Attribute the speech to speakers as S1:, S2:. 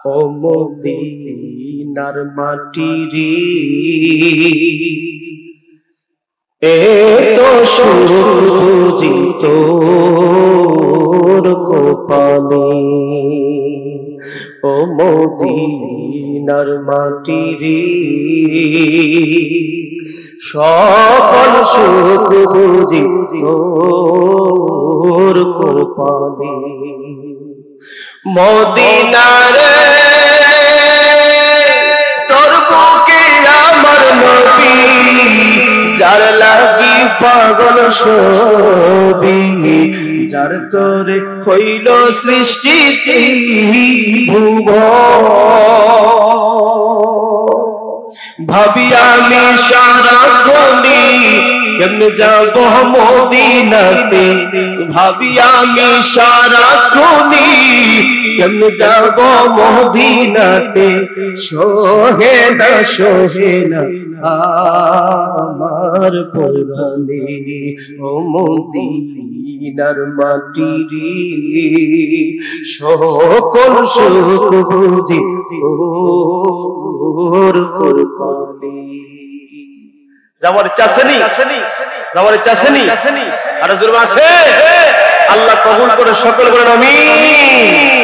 S1: ও মদিনার মাটি রে এত সুজি তোর কপালে ও মদিনার মাটি রে সকল সুখ বুঝি তোর কপালে মদিনার তোর বুকে আমার নবী যার লাগি পাগল সবি যার তোরে হইল সৃষ্টি ভাবি আমি সারাক্ষণি কেমনে যাব মদিনাতে ভাবি আমি সারাক্ষণি কেমনে যাব মদিনাতে সোহে না আমার পরাণে ও মদিনার মাটি রে সকল সুখ বুঝি তোর কপালে যাওয়ার চাষনি যাওয়ার চাষনি আর জোর আছে আল্লাহ কবুল করে সকল বলেন আমিন।